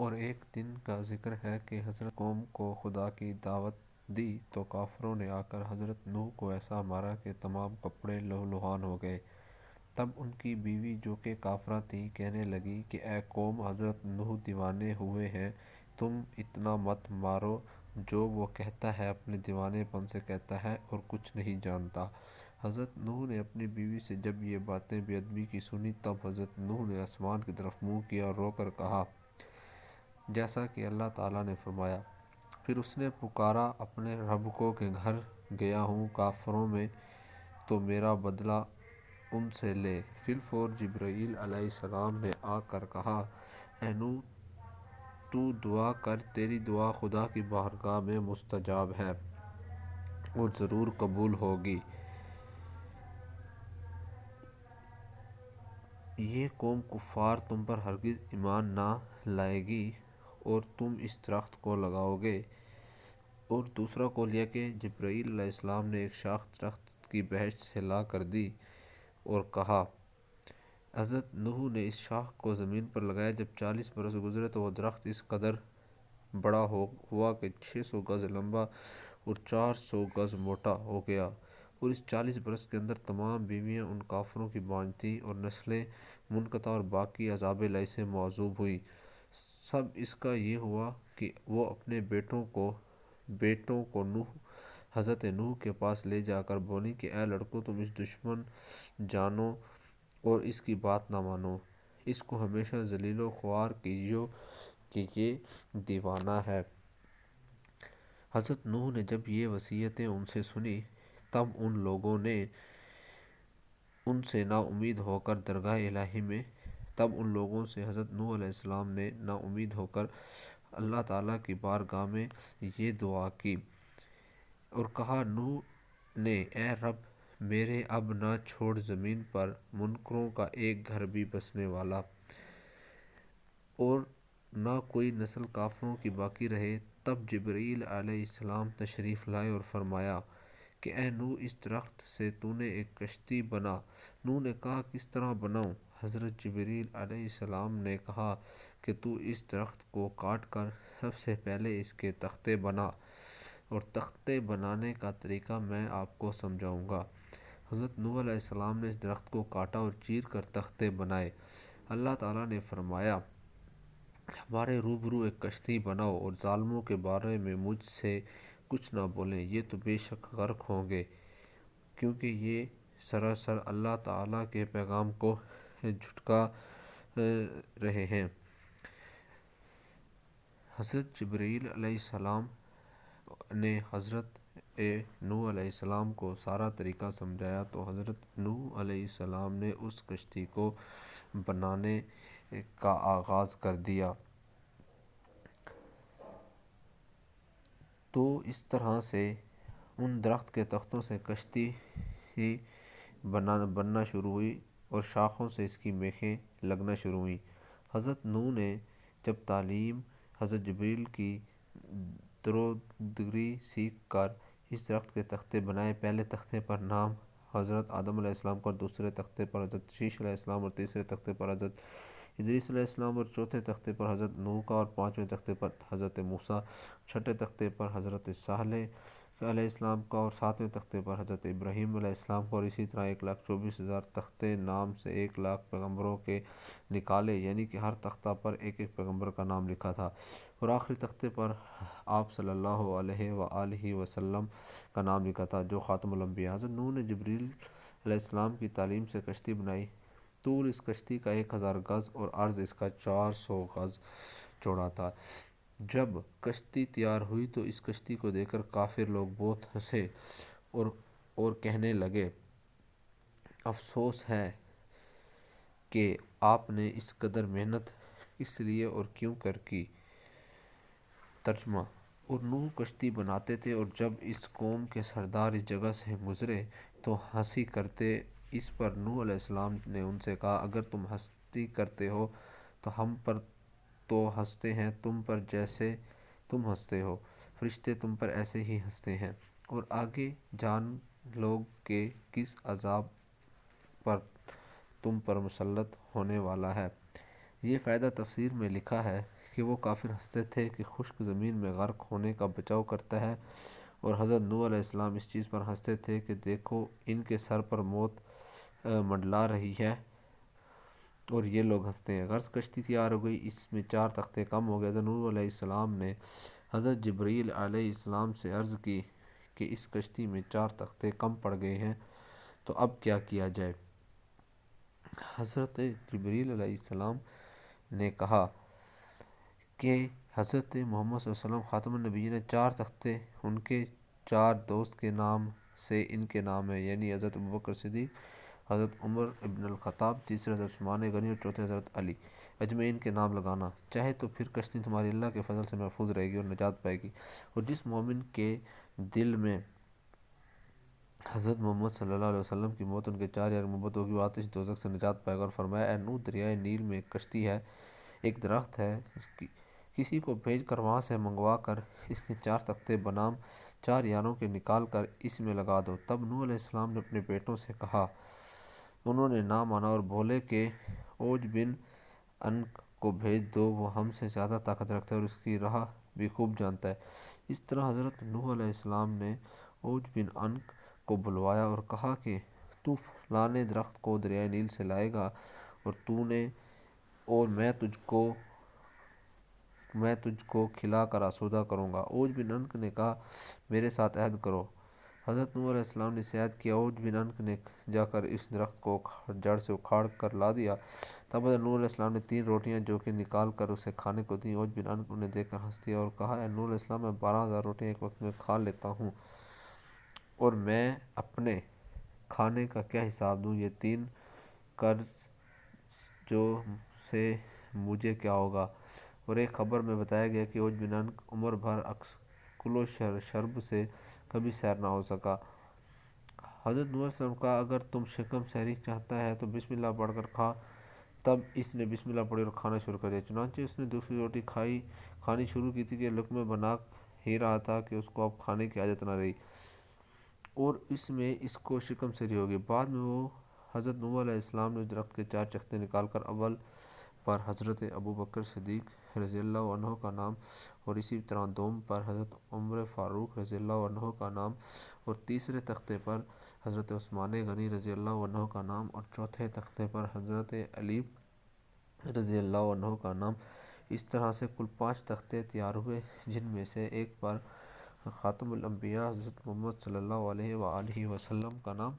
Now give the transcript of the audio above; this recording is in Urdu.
اور ایک دن کا ذکر ہے کہ حضرت قوم کو خدا کی دعوت دی تو کافروں نے آ کر حضرت نوح کو ایسا مارا کہ تمام کپڑے لہولہان ہو گئے۔ تب ان کی بیوی جو کہ کافرہ تھی کہنے لگی کہ اے قوم، حضرت نوح دیوانے ہوئے ہیں، تم اتنا مت مارو، جو وہ کہتا ہے اپنے دیوانے پن سے کہتا ہے اور کچھ نہیں جانتا۔ حضرت نوح نے اپنی بیوی سے جب یہ باتیں بے ادبی کی سنی تب حضرت نوح نے آسمان کی طرف منہ کیا اور رو کر کہا جیسا کہ اللہ تعالیٰ نے فرمایا۔ پھر اس نے پکارا اپنے رب کو کہ گھر گیا ہوں کافروں میں، تو میرا بدلہ ان سے لے۔ فی الفور جبرائیل علیہ السلام نے آ کر کہا اے نوح، تو دعا کر، تیری دعا خدا کی بارگاہ میں مستجاب ہے اور ضرور قبول ہوگی۔ یہ قوم کفار تم پر ہرگز ایمان نہ لائے گی اور تم اس درخت کو لگاؤ گے۔ اور دوسرا قول یہ کہ جبرائیل علیہ السلام نے ایک شاخ درخت کی بہشت سے لا کر دی اور کہا حضرت نوح نے اس شاخ کو زمین پر لگایا۔ جب 40 برس گزرے تو وہ درخت اس قدر بڑا ہوا کہ 600 گز لمبا اور 400 گز موٹا ہو گیا، اور اس 40 برس کے اندر تمام بیویاں ان کافروں کی بانجھ تھیں اور نسلیں منقطع اور باقی عذاب الہی سے معذوب ہوئیں۔ سب اس کا یہ ہوا کہ وہ اپنے بیٹوں کو حضرت نوح کے پاس لے جا کر بولیں کہ اے لڑکوں، تم اس دشمن جانو اور اس کی بات نہ مانو، اس کو ہمیشہ ذلیل و خوار کیجو کہ یہ دیوانہ ہے۔ حضرت نوح نے جب یہ وصیتیں ان سے سنی تب ان لوگوں نے ان سے نا امید ہو کر درگاہ الہی میں حضرت نوح علیہ السلام نے نا امید ہو کر اللہ تعالیٰ کی بارگاہ میں یہ دعا کی اور کہا نوح نے اے رب میرے، اب نہ چھوڑ زمین پر منکروں کا ایک گھر بھی بسنے والا، اور نہ کوئی نسل کافروں کی باقی رہے۔ تب جبرائیل علیہ السلام تشریف لائے اور فرمایا کہ اے نوح، اس درخت سے تو نے ایک کشتی بنا۔ نوح نے کہا کس طرح بناؤں؟ حضرت جبرائیل علیہ السلام نے کہا کہ تو اس درخت کو کاٹ کر سب سے پہلے اس کے تختے بنا، اور تختے بنانے کا طریقہ میں آپ کو سمجھاؤں گا۔ حضرت نوح علیہ السلام نے اس درخت کو کاٹا اور چیر کر تختے بنائے۔ اللہ تعالیٰ نے فرمایا ہمارے روبرو ایک کشتی بناؤ اور ظالموں کے بارے میں مجھ سے کچھ نہ بولیں، یہ تو بے شک غرق ہوں گے، کیونکہ یہ سراسر اللہ تعالیٰ کے پیغام کو جھٹلا رہے ہیں۔ حضرت جبرائیل علیہ السلام نے حضرت نوح علیہ السلام کو سارا طریقہ سمجھایا تو حضرت نوح علیہ السلام نے اس کشتی کو بنانے کا آغاز کر دیا۔ تو اس طرح سے ان درخت کے تختوں سے کشتی بننا شروع ہوئی اور شاخوں سے اس کی میخیں لگنا شروع ہوئیں۔ حضرت نوح نے جب تعلیم حضرت جبرائیل کی درودگری سیکھ کر اس درخت کے تختے بنائے، پہلے تختے پر نام حضرت آدم علیہ السلام کا، اور دوسرے تختے پر حضرت شیش علیہ السلام، اور تیسرے تختے پر حضرت ادریس علیہ السلام، اور چوتھے تختے پر حضرت نوح کا، اور پانچویں تختے پر حضرت موسیٰ، چھٹے تختے پر حضرت صالح علیہ السلام کا، اور ساتویں تختے پر حضرت ابراہیم علیہ السلام کا، اور اسی طرح 1,24,000 تختے نام سے 1,00,000 پیغمبروں کے نکالے، یعنی کہ ہر تختہ پر ایک ایک پیغمبر کا نام لکھا تھا، اور آخری تختے پر آپ صلی اللہ علیہ وآلہ وسلم کا نام لکھا تھا جو خاتم الانبیاء۔ حضرت نوح نے جبرائیل علیہ السلام کی تعلیم سے کشتی بنائی۔ طول اس کشتی کا 1,000 گز اور عرض اس کا 400 گز چوڑا تھا۔ جب کشتی تیار ہوئی تو اس کشتی کو دیکھ کر کافر لوگ بہت ہنسے اور کہنے لگے افسوس ہے کہ آپ نے اس قدر محنت کس لیے اور کیوں کر کی۔ ترجمہ: اور نوح کشتی بناتے تھے، اور جب اس قوم کے سردار اس جگہ سے گزرے تو ہنسی کرتے اس پر نوح علیہ السلام نے ان سے کہا اگر تم ہنسی کرتے ہو تو ہم پر تو ہنستے ہیں تم پر جیسے تم ہنستے ہو، فرشتے تم پر ایسے ہی ہنستے ہیں، اور آگے جان لو کہ کس عذاب پر تم پر مسلط ہونے والا ہے۔ یہ فائدہ تفسیر میں لکھا ہے کہ وہ کافر ہنستے تھے کہ خشک زمین میں غرق ہونے کا بچاؤ کرتا ہے، اور حضرت نوح علیہ السلام اس چیز پر ہنستے تھے کہ دیکھو ان کے سر پر موت منڈلا رہی ہے اور یہ لوگ ہنستے ہیں۔ غرض کشتی تیار ہو گئی، اس میں 4 تختے کم ہو گئے۔ حضرت نوح علیہ السلام نے حضرت جبرائیل علیہ السلام سے عرض کی کہ اس کشتی میں 4 تختے کم پڑ گئے ہیں، تو اب کیا کیا جائے؟ حضرت جبرائیل علیہ السلام نے کہا کہ حضرت محمد صلی اللہ علیہ وسلم خاتم النبیین نے 4 تختے ان کے 4 دوست کے نام سے ان کے نام ہیں، یعنی حضرت ابوبکر صدیق، حضرت عمر ابن الخطاب، تیسرے حضرت عثمان غنی اور چوتھے حضرت علی اجمعین کے نام لگانا، چاہے تو پھر کشتی تمہاری اللہ کے فضل سے محفوظ رہے گی اور نجات پائے گی۔ اور جس مومن کے دل میں حضرت محمد صلی اللہ علیہ وسلم کی محبت، ان کے 4 یار محبت ہوگی، وہ آتش دوزخ سے نجات پائے گا۔ اور فرمایا اے نوح، دریائے نیل میں ایک کشتی ہے، ایک درخت ہے، کسی کو بھیج کر وہاں سے منگوا کر اس کے 4 تختے بنام 4 یاروں کے نکال کر اس میں لگا دو۔ تب نوح علیہ السلام نے اپنے بیٹوں سے کہا، انہوں نے نہ مانا اور بولے کہ اوج بن انق کو بھیج دو، وہ ہم سے زیادہ طاقت رکھتا ہے اور اس کی راہ بھی خوب جانتا ہے۔ اس طرح حضرت نوح علیہ السلام نے اوج بن انق کو بلوایا اور کہا کہ تو فلانے درخت کو دریائے نیل سے لائے گا اور میں تجھ کو کھلا کر آسودہ کروں گا۔ اوج بن انق نے کہا میرے ساتھ عہد کرو۔ حضرت نوح علیہ السلام نے عہد کیا۔ اوج بن انق نے جا کر اس درخت کو جڑ سے اکھاڑ کر لا دیا۔ تب حضرت نوح علیہ السلام نے 3 روٹیاں جو کہ نکال کر اسے کھانے کو دیں۔ اوج بن انق نے دیکھ کر ہنس دیا اور کہا اے نوح علیہ السلام، میں 12,000 روٹیاں ایک وقت میں کھا لیتا ہوں، اور میں اپنے کھانے کا کیا حساب دوں؟ یہ 3 قرض جو سے مجھے کیا ہوگا؟ اور ایک خبر میں بتایا گیا کہ اوج بن انق عمر بھر اکل و شرب سے کبھی سیر نہ ہو سکا۔ حضرت نوح علیہ السلام کہا اگر تم شکم سیری چاہتا ہے تو بسم اللہ پڑھ کر کھا۔ تب اس نے بسم اللہ پڑھی اور کھانا شروع کر دیا۔ چنانچہ اس نے دوسری روٹی کھانی شروع کی تھی کہ لقمے بنا ہی رہا تھا کہ اس کو اب کھانے کی عادت نہ رہی اور اس کو شکم سیری ہو گئی۔ بعد میں وہ حضرت نوح علیہ السلام نے اس درخت کے 4 چختے نکال کر اول پر حضرت ابوبکر صدیق رضی اللہ عنہ کا نام، اور اسی طرح دوم پر حضرت عمر فاروق رضی اللہ عنہ کا نام، اور تیسرے تختے پر حضرت عثمان غنی رضی اللہ عنہ کا نام، اور چوتھے تختے پر حضرت علی رضی اللہ عنہ کا نام۔ اس طرح سے کل 5 تختے تیار ہوئے، جن میں سے ایک پر خاتم الانبیاء حضرت محمد صلی اللہ علیہ وآلہ وسلم کا نام